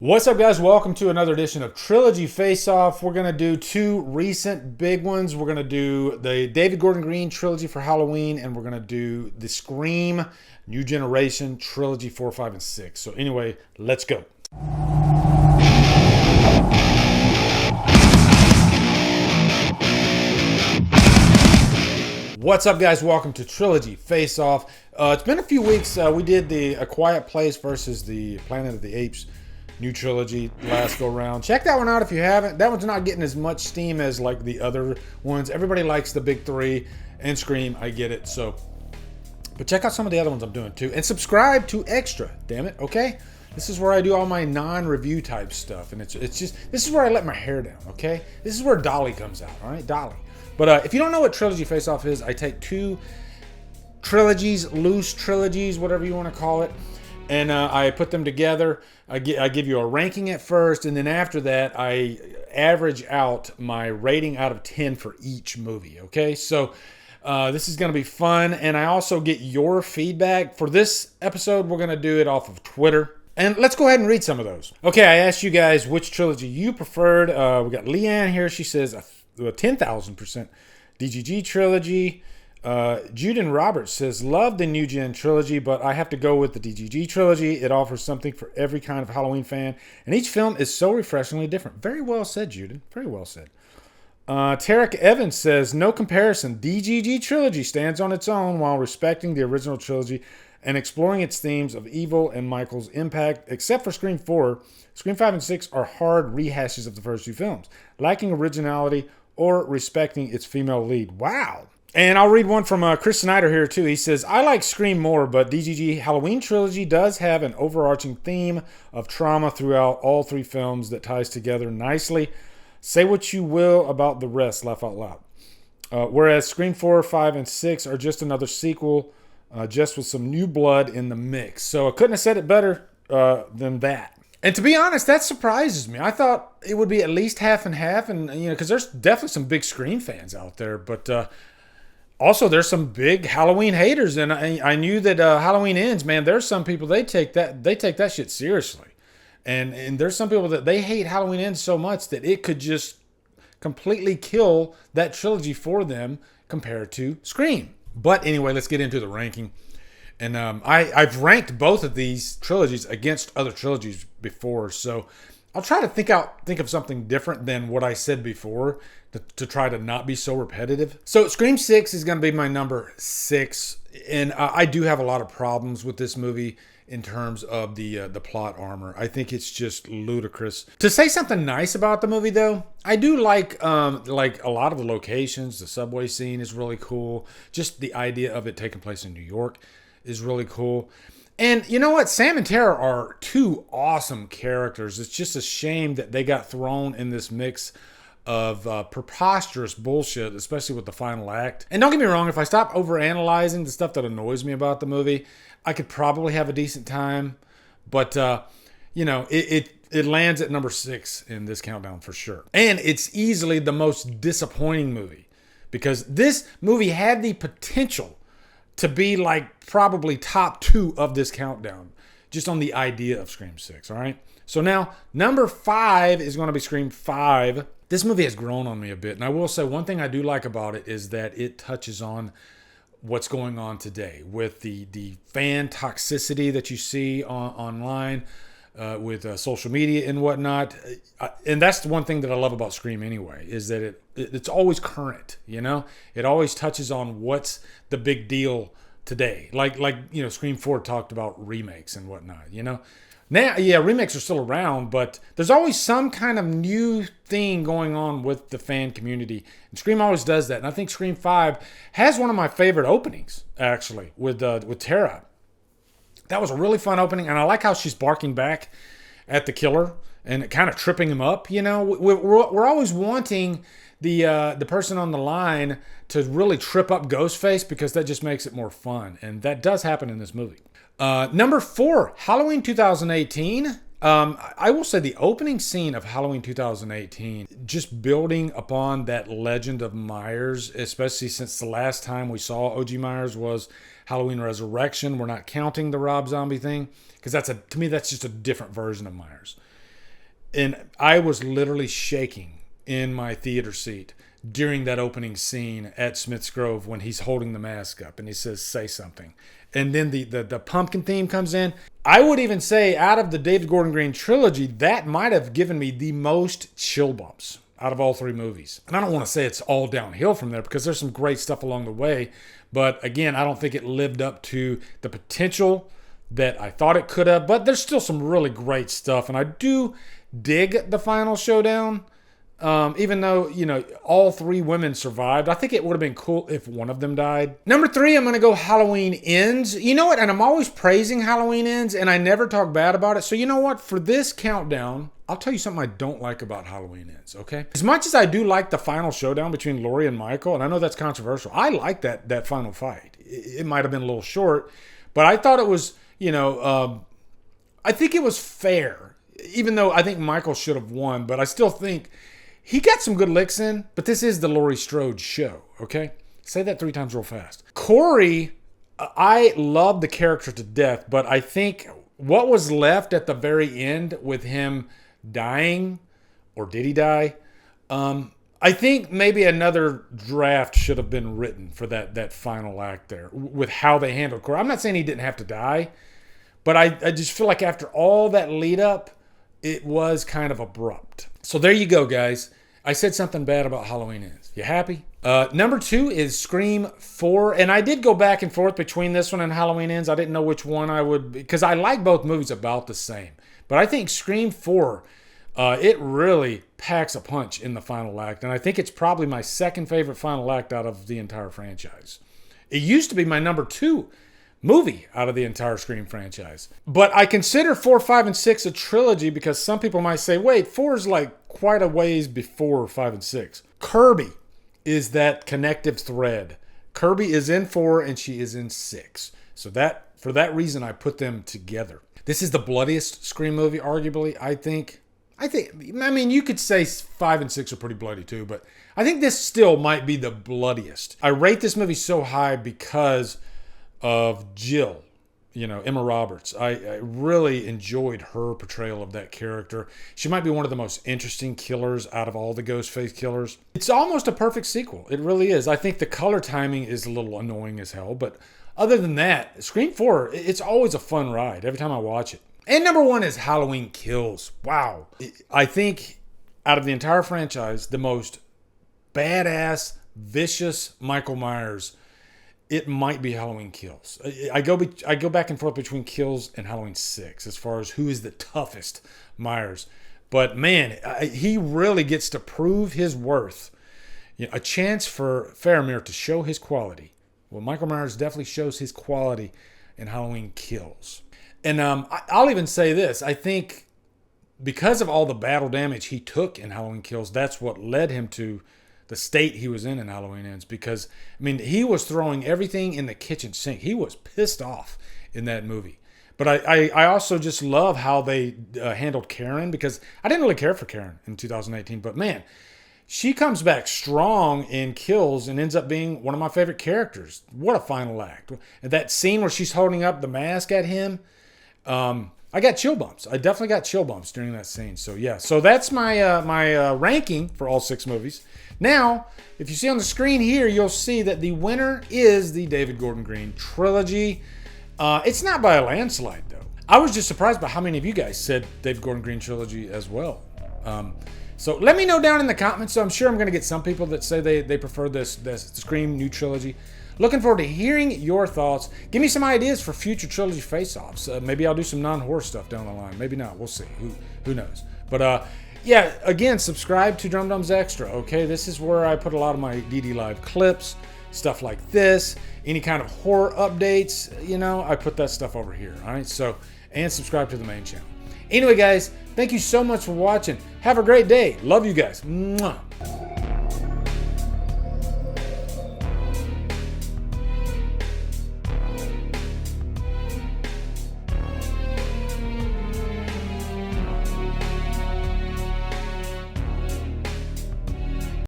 What's up, guys? Welcome to another edition of Trilogy Faceoff. We're going to do two recent big ones. We're going to do the David Gordon Green trilogy for Halloween, and we're going to do the Scream New Generation trilogy 4, 5, and 6. So anyway, let's go. What's up, guys? Welcome to Trilogy Faceoff. It's been a few weeks. We did the A Quiet Place versus the Planet of the Apes new trilogy last go round. Check that one out if you haven't. That one's not getting as much steam as like the other ones. Everybody likes the big three and Scream. I get it. But check out some of the other ones I'm doing too, and subscribe to Xtra. Damn it. Okay. This is where I do all my non-review type stuff, and it's just this is where I let my hair down. Okay. This is where Dolly comes out. All right, Dolly. But if you don't know what Trilogy Face-Off is, I take two trilogies, loose trilogies, whatever you want to call it, and I put them together. I give you a ranking at first, and then after that, I average out my rating out of 10 for each movie, okay? So this is going to be fun, and I also get your feedback. For this episode, we're going to do it off of Twitter. And let's go ahead and read some of those. Okay, I asked you guys which trilogy you preferred. We got Leanne here. She says a 10,000% DGG trilogy. Juden Roberts says, love the New Gen trilogy, but I have to go with the DGG trilogy. It offers something for every kind of Halloween fan, and each film is so refreshingly different. Very well said, Juden. Very well said. Tarek Evans says, no comparison. DGG trilogy stands on its own while respecting the original trilogy and exploring its themes of evil and Michael's impact. Except for Scream 4, Scream 5 and 6 are hard rehashes of the first two films, lacking originality or respecting its female lead. Wow. And I'll read one from Chris Snyder here too. He says, I like Scream more, but DGG Halloween trilogy does have an overarching theme of trauma throughout all three films that ties together nicely. Say what you will about the rest, laugh out loud. Whereas Scream 4, 5, and 6 are just another sequel, just with some new blood in the mix. So I couldn't have said it better than that. And to be honest, that surprises me. I thought it would be at least half and half, and because there's definitely some big Scream fans out there, but also, there's some big Halloween haters, and I knew that Halloween Ends, man. There's some people they take that shit seriously, and there's some people that they hate Halloween Ends so much that it could just completely kill that trilogy for them compared to Scream. But anyway, let's get into the ranking. And I've ranked both of these trilogies against other trilogies before, so I'll try to think of something different than what I said before to try to not be so repetitive. So Scream 6 is going to be my number 6, and I do have a lot of problems with this movie in terms of the plot armor. I think it's just ludicrous. To say something nice about the movie, though, I do like a lot of the locations. The subway scene is really cool. Just the idea of it taking place in New York is really cool. And you know what? Sam and Tara are two awesome characters. It's just a shame that they got thrown in this mix of preposterous bullshit, especially with the final act. And don't get me wrong, if I stop overanalyzing the stuff that annoys me about the movie, I could probably have a decent time. But, it lands at number 6 in this countdown for sure. And it's easily the most disappointing movie because this movie had the potential to be like probably top 2 of this countdown, just on the idea of Scream 6, all right? So now, number 5 is going to be Scream 5. This movie has grown on me a bit, and I will say one thing I do like about it is that it touches on what's going on today with the fan toxicity that you see online with social media and whatnot. And that's the one thing that I love about Scream anyway, is that it's always current, It always touches on what's the big deal today. Like Scream 4 talked about remakes and whatnot, Now, yeah, remakes are still around, but there's always some kind of new thing going on with the fan community. And Scream always does that. And I think Scream 5 has one of my favorite openings, actually, with Tara. That was a really fun opening, and I like how she's barking back at the killer and kind of tripping him up. We're always wanting the person on the line to really trip up Ghostface because that just makes it more fun, and that does happen in this movie. Number 4, Halloween 2018. I will say the opening scene of Halloween 2018, just building upon that legend of Myers, especially since the last time we saw OG Myers was Halloween Resurrection. We're not counting the Rob Zombie thing because to me that's just a different version of Myers. And I was literally shaking in my theater seat during that opening scene at Smith's Grove when he's holding the mask up and he says, "Say something." And then the pumpkin theme comes in. I would even say out of the David Gordon Green trilogy, that might have given me the most chill bumps out of all three movies. And I don't want to say it's all downhill from there because there's some great stuff along the way. But again, I don't think it lived up to the potential that I thought it could have. But there's still some really great stuff. And I do dig the final showdown. Even though, you know, all three women survived, I think it would have been cool if one of them died. Number 3, I'm going to go Halloween Ends. You know what? And I'm always praising Halloween Ends, and I never talk bad about it. So you know what? For this countdown, I'll tell you something I don't like about Halloween Ends, okay? As much as I do like the final showdown between Laurie and Michael, and I know that's controversial, I like that final fight. It might have been a little short, but I thought it was, you know, I think it was fair, even though I think Michael should have won, but I still think he got some good licks in, but this is the Laurie Strode show, okay? Say that 3 times real fast. Corey, I love the character to death, but I think what was left at the very end with him dying, or did he die? I think maybe another draft should have been written for that final act there with how they handled Corey. I'm not saying he didn't have to die, but I just feel like after all that lead up, it was kind of abrupt. So there you go, guys. I said something bad about Halloween Ends. You happy? Number 2 is Scream 4. And I did go back and forth between this one and Halloween Ends. I didn't know which one I would, because I like both movies about the same. But I think Scream 4, it really packs a punch in the final act. And I think it's probably my second favorite final act out of the entire franchise. It used to be my number 2 movie out of the entire Scream franchise. But I consider 4, 5, and 6 a trilogy because some people might say, wait, 4 is like quite a ways before 5 and 6. Kirby is that connective thread. Kirby is in 4 and she is in 6. So that for that reason, I put them together. This is the bloodiest Scream movie, arguably, I think. I mean, you could say 5 and 6 are pretty bloody too, but I think this still might be the bloodiest. I rate this movie so high because of Jill, you know, Emma Roberts. I really enjoyed her portrayal of that character. She might be one of the most interesting killers out of all the Ghostface killers. It's almost a perfect sequel. It really is. I think the color timing is a little annoying as hell, but other than that, Scream 4, it's always a fun ride every time I watch it. And number 1 is Halloween Kills. Wow. I think out of the entire franchise, the most badass, vicious Michael Myers, it might be Halloween Kills. I go back and forth between Kills and Halloween 6 as far as who is the toughest Myers. But man, he really gets to prove his worth. You know, a chance for Faramir to show his quality. Well, Michael Myers definitely shows his quality in Halloween Kills. And I'll even say this. I think because of all the battle damage he took in Halloween Kills, that's what led him to the state he was in Halloween Ends. Because, I mean, he was throwing everything in the kitchen sink. He was pissed off in that movie. But I also just love how they handled Karen, because I didn't really care for Karen in 2018. But man, she comes back strong in Kills and ends up being one of my favorite characters. What a final act. That scene where she's holding up the mask at him, I got chill bumps. I definitely got chill bumps during that scene. So yeah, so that's my my ranking for all 6 movies. Now, if you see on the screen here, you'll see that the winner is the David Gordon Green trilogy. It's not by a landslide, though. I was just surprised by how many of you guys said David Gordon Green trilogy as well. So let me know down in the comments. So I'm sure I'm going to get some people that say they prefer this Scream new trilogy. Looking forward to hearing your thoughts. Give me some ideas for future Trilogy Face-Offs. Maybe I'll do some non-horror stuff down the line. Maybe not. We'll see. Who knows? But yeah, again, subscribe to Drumdums Xtra, okay? This is where I put a lot of my DD Live clips, stuff like this, any kind of horror updates, you know, I put that stuff over here, all right? So, and subscribe to the main channel. Anyway, guys, thank you so much for watching. Have a great day. Love you guys. Mwah.